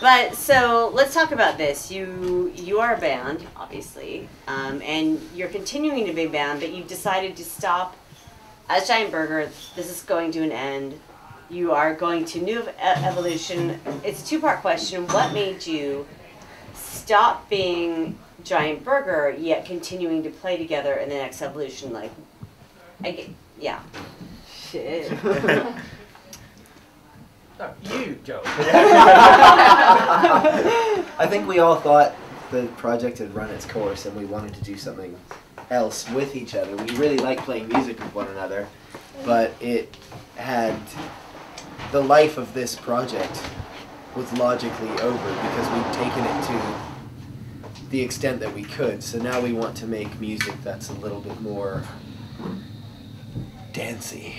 But so let's talk about this. You are a band, obviously, and you're continuing to be a band, but you've decided to stop as Giant Burger. This is going to an end. You are going to New Evolution. It's a two-part question. What made you stop being Giant Burger yet continuing to play together in the next evolution? Like, yeah. Shit. No, you, Joe. I think we all thought the project had run its course and we wanted to do something else with each other. We really like playing music with one another, but it had... The life of this project was logically over because we'd taken it to the extent that we could. So now we want to make music that's a little bit more dancey.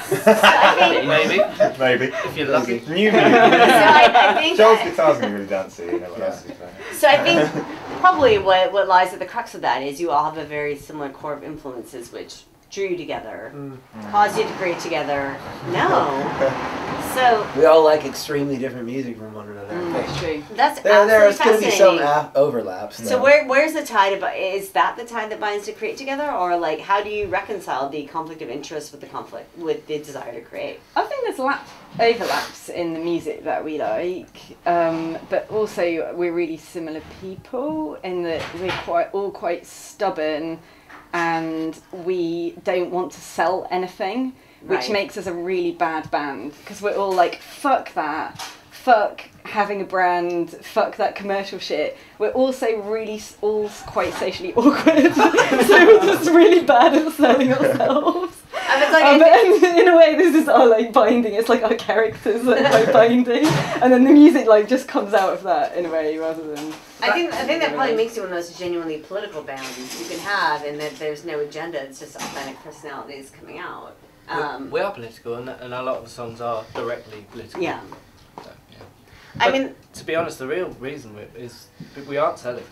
Maybe. If you're lucky. New music. So I think Joel's guitar's going to be really dancey, you know what else he's playing. So I think probably what lies at the crux of that is you all have a very similar core of influences which drew you together, caused you to create together. No. So we all like extremely different music from one another. That's true. That's there's going to be some fascinating. overlaps. So where's the tie to is that the tie that binds to create together, or like how do you reconcile the conflict of interest with the conflict with the desire to create? I think there's overlaps in the music that we like, but also we're really similar people in that we're all quite stubborn. And we don't want to sell anything, which makes us a really bad band because we're all like, fuck that, fuck having a brand, fuck that commercial shit. We're also really all quite socially awkward, so we're just really bad at selling ourselves. But in a way, this is our like binding. It's like our characters that like binding, and then the music like just comes out of that in a way rather than. I think that probably makes you one of those genuinely political bands you can have, in that there's no agenda. It's just authentic personalities coming out. We are political, and a lot of the songs are directly political. Yeah. So, yeah. I mean, to be honest, the real reason is we aren't selling.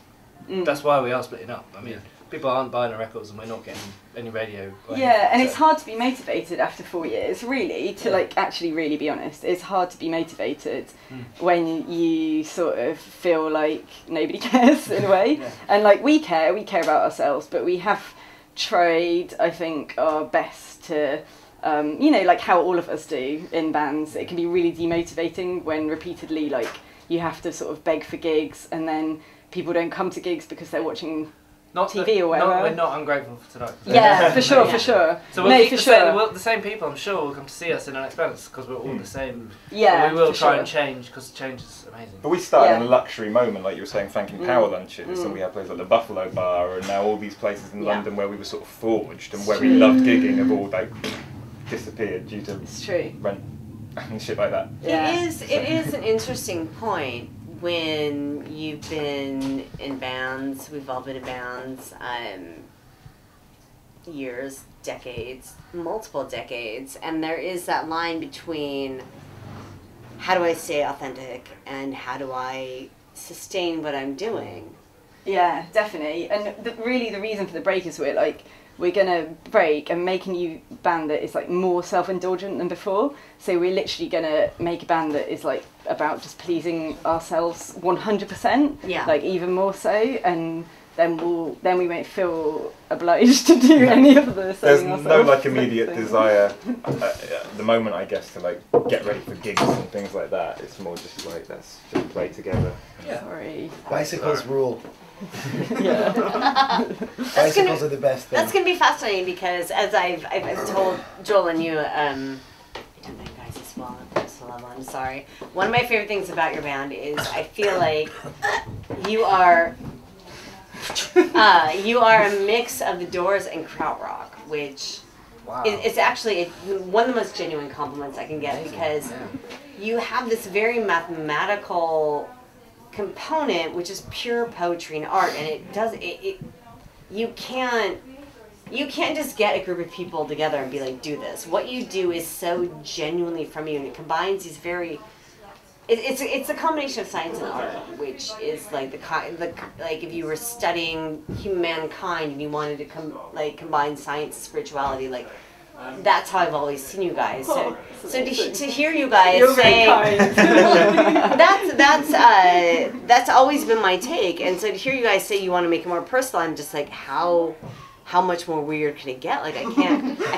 That's why we are splitting up. I mean, people aren't buying our records, and we're not getting any radio. And it's hard to be motivated after 4 years, really, to like actually really be honest. It's hard to be motivated when you sort of feel like nobody cares in a way. And like we care about ourselves, but we have tried, I think, our best to, you know, like how all of us do in bands. It can be really demotivating when repeatedly like you have to sort of beg for gigs and then people don't come to gigs because they're watching TV or whatever. We're not ungrateful for tonight. Yeah, for sure, for sure. So we'll keep the same people, I'm sure, will come to see us in our next bands because we're all the same. Yeah, but we will try and change because change is amazing. But we started in a luxury moment, like you were saying, thanking Power Lunches, and we had places like the Buffalo Bar, and now all these places in London where we were sort of forged and where we loved gigging have all like disappeared due to rent and shit like that. It is an interesting point. When you've been in bands, we've all been in bands, years, decades, multiple decades, and there is that line between how do I stay authentic and how do I sustain what I'm doing? Yeah, definitely. And really the reason for the break is we're going to break and make a new band that is like more self-indulgent than before. So we're literally going to make a band that is like about just pleasing ourselves 100%, like even more so, and then we won't feel obliged to do any of the selling ourselves. There's no like immediate desire at the moment, I guess, to like get ready for gigs and things like that. It's more just like let's just play together. Sorry. Bicycles rule. Bicycles are the best thing. That's going to be fascinating because as I've told Joel and you, guys as well, I'm sorry. One of my favorite things about your band is I feel like you are a mix of the Doors and krautrock, which is actually one of the most genuine compliments I can get because you have this very mathematical component which is pure poetry and art, and you can't just get a group of people together and be like, do this. What you do is so genuinely from you, and it combines these very it's a combination of science and art, which is like like if you were studying humankind and you wanted to combine science and spirituality, like that's how I've always seen you guys. So to hear you guys saying that's always been my take. And so to hear you guys say you want to make it more personal, I'm just like, how much more weird can it get? Like I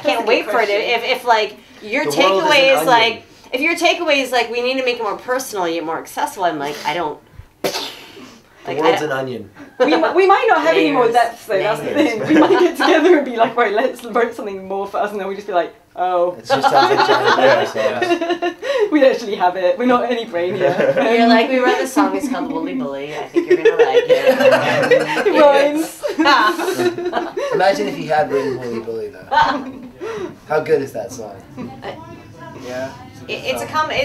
can't wait for it. If like your takeaway is like, if your takeaway is like we need to make it more personal, yet more accessible, I'm like, I don't. The world's an onion. We might not have any more depth though, that's the thing. We might get together and be like, right, let's write something more for us, and then we just be like, oh. It's just giant we actually have it. We're not any brainier. You're like, we wrote the song, it's called Bully Bully. I think you're going to like it. It rhymes. Imagine if you had written Bully Bully though. How good is that song? Yeah. It's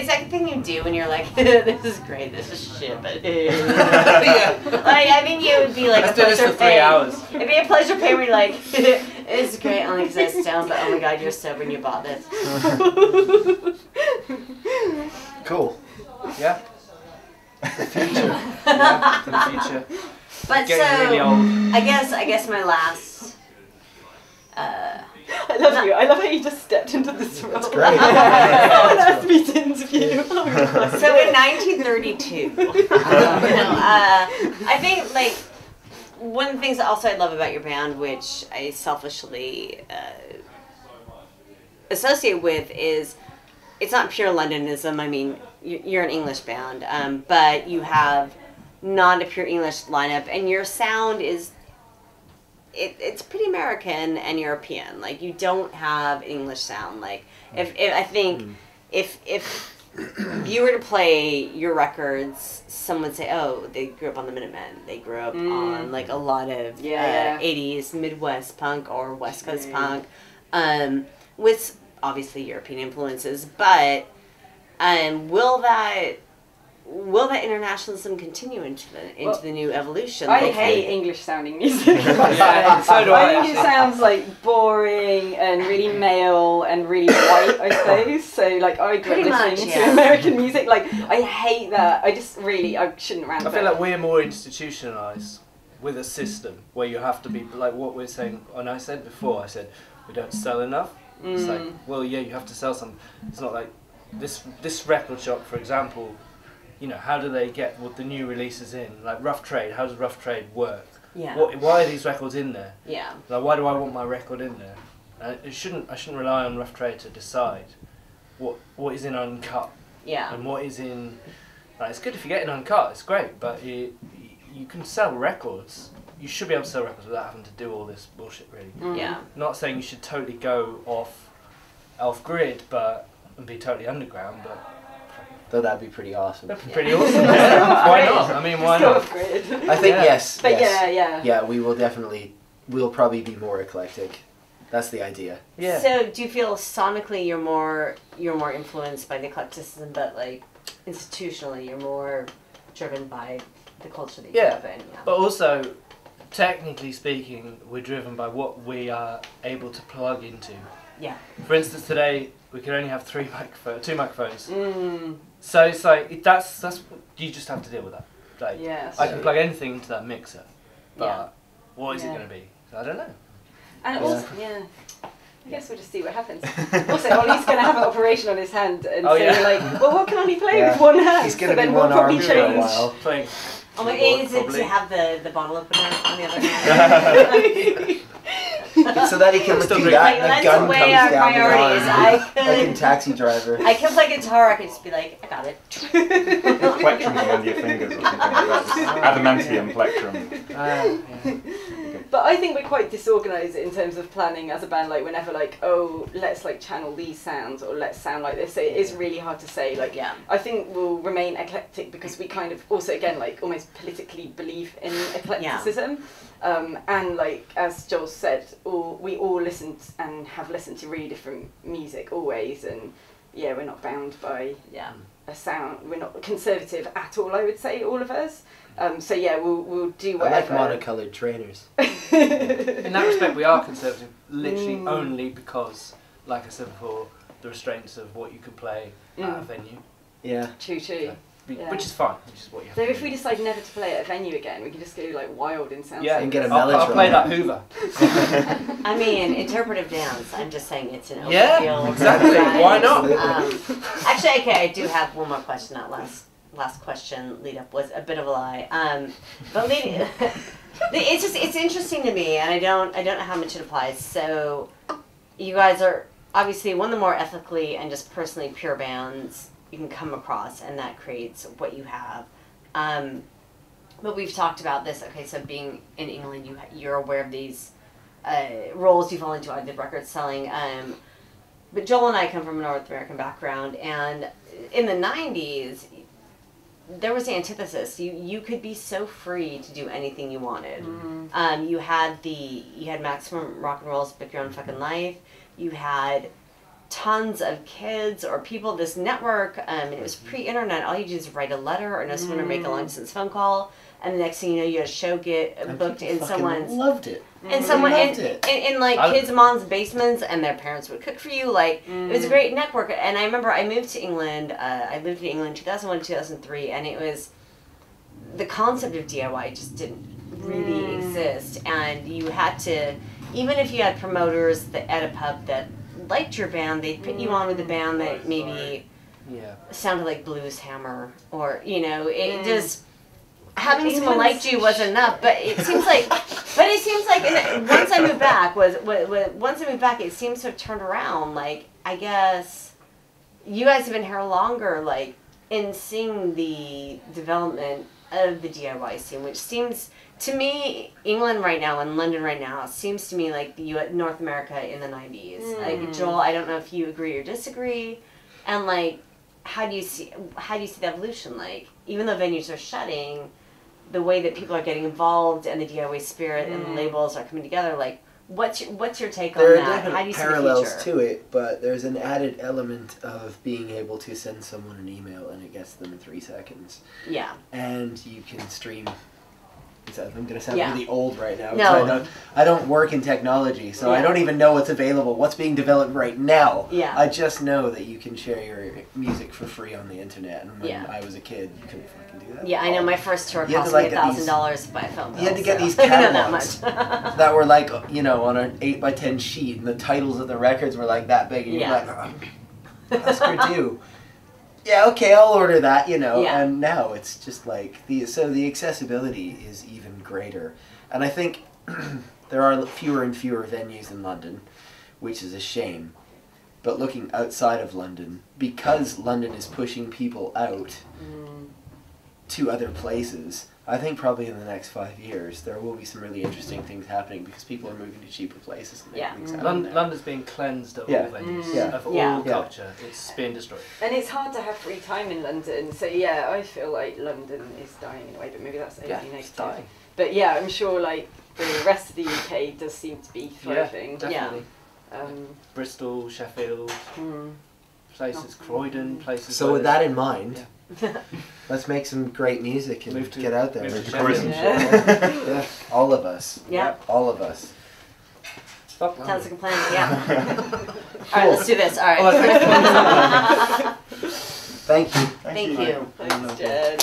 like a thing you do when you're like, this is great, this is shit, but like, I think it would be like Let's do this for 3 hours. It'd be a pleasure pay where you're like, it's great only because I stoned, but oh my god, you're sober and you bought this. Cool. Yeah. The future. Yeah, the future. But Getting really old. I guess my last. I love you. I love how you just stepped into this role. That's great. Someone asked me to interview. So in 1932, I think like one of the things also I love about your band, which I selfishly associate with, is it's not pure Londonism. I mean, you're an English band, but you have not a pure English lineup, and your sound is. It's pretty American and European. Like you don't have an English sound. Like if I think if you were to play your records, someone would say, "Oh, they grew up on the Minutemen. They grew up on like a lot of 80s Midwest punk or West Coast punk, with obviously European influences." But will that internationalism continue into the new evolution? I hate English sounding music. Yeah, so do I. I think it sounds like boring and really male and really white, I suppose. So like I grew up listening to American music. Like I hate that. I shouldn't rant. I feel like we're more institutionalised with a system where you have to be like what we're saying. And I said before, we don't sell enough. It's like, well, yeah, you have to sell some. It's not like this record shop, for example. You know, how do they get what the new releases in? Like Rough Trade, how does Rough Trade work? Yeah. Why are these records in there? Yeah. Like, why do I want my record in there? I shouldn't rely on Rough Trade to decide what is in uncut. Yeah. And what is in. Like, it's good if you get in uncut. It's great, but you can sell records. You should be able to sell records without having to do all this bullshit, really. Yeah. Not saying you should totally go off grid, and be totally underground, but. Though that'd be pretty awesome. That'd be pretty awesome. Yeah. Why not? I mean, why not? I think yes. But yes. Yeah, we will definitely. We'll probably be more eclectic. That's the idea. Yeah. So do you feel sonically you're more influenced by the eclecticism, but like institutionally you're more driven by the culture that you live in? Yeah. But also, technically speaking, we're driven by what we are able to plug into. Yeah. For instance, today we can only have two microphones. So it's like that's you just have to deal with that. Like, I can plug anything into that mixer, but what is it going to be? So I don't know. And also, I guess we'll just see what happens. Also, Ollie's going to have an operation on his hand, and so you're like, well, what can Ollie play with one hand? He's going to be one arm for a while. Playing. Oh my God, is it to have the bottle opener on the other hand? So that he can do that and a gun comes down priorities. like in Taxi Driver. I can play guitar, I can just be like, I got it. Plectrum under your fingers or something like that. Adamantium plectrum. But I think we're quite disorganised in terms of planning as a band. Like whenever like, oh, let's like channel these sounds or let's sound like this. So it is really hard to say. Like, I think we'll remain eclectic because we kind of also again like almost politically believe in eclecticism. And like as Joel said, we all listened and have listened to really different music always, and we're not bound by a sound. We're not conservative at all, I would say, all of us. So we'll do whatever. I like monocoloured trainers. In that respect, we are conservative, literally only because, like I said before, the restraints of what you can play at a venue. Yeah. True. So, which is fine, which is what you have so to if do. we decide never to play at a venue again, we can just go like wild in sound. And get a I'll play that Hoover. I mean, interpretive dance. I'm just saying it's an open field. Exactly. Why not? Actually, okay, I do have one more question, not less. last question lead up was a bit of a lie. But it's interesting to me, and I don't know how much it applies. So you guys are obviously one of the more ethically and just personally pure bands you can come across, and that creates what you have. But we've talked about this. Okay, so being in England, you're aware of these roles you fall into, the record selling. But Joel and I come from a North American background, and in the 90s, there was the antithesis. You could be so free to do anything you wanted. Mm-hmm. You had maximum rock and roll's pick your own fucking life. You had tons of kids or people, this network, and it was pre-internet. All you do is write a letter or know someone or make a long-distance phone call, and the next thing you know, you had a show get booked in someone's... loved it. And someone in like kids' moms' basements, and their parents would cook for you. Like it was a great network. And I remember I moved to England. I lived in England 2001 2003, and it was the concept of DIY just didn't really exist. And you had to, even if you had promoters at a pub that liked your band, they'd put you on with a band that maybe sounded like Blues Hammer, or it just. Having someone like you wasn't enough, but it seems like, once I moved back, it seems to have turned around. Like, I guess you guys have been here longer, like, in seeing the development of the DIY scene, which seems to me, England right now and London right now seems to me like the North America in the 90s. Like, Joel, I don't know if you agree or disagree, and like, how do you see the evolution? Like, even though venues are shutting, the way that people are getting involved and the DIY spirit and the labels are coming together, like, what's your take on that? There are definite how do you parallels see the future? to it, but there's an added element of being able to send someone an email and it gets them in 3 seconds. Yeah. And you can stream. I'm going to sound really old right now. No. I don't work in technology, so I don't even know what's available, what's being developed right now. Yeah. I just know that you can share your music for free on the internet, and when I was a kid, you couldn't fucking do that. Yeah, I know. My first tour cost me $1,000 by phone bill. You had to get these I know catalogs that much. that were like, on an 8x10 sheet, and the titles of the records were like that big, and you're like, Oscar do. Yeah, okay, I'll order that, and now it's just like, the accessibility is even greater. And I think there are fewer and fewer venues in London, which is a shame. But looking outside of London, because London is pushing people out to other places, I think probably in the next 5 years there will be some really interesting things happening because people are moving to cheaper places. And London's being cleansed of all venues, of all culture. It's being destroyed. And it's hard to have free time in London, so I feel like London is dying in a way, but maybe that's only negative. It's dying. But I'm sure like the rest of the UK does seem to be thriving. Yeah, definitely. Bristol, Sheffield, places, Croydon, places. So with that in mind, let's make some great music and get out there. All of us. Yeah. All of us. Sounds like a plan. Yeah. All right, let's do this. All right. Thank you. Thank you. Thanks, Jen.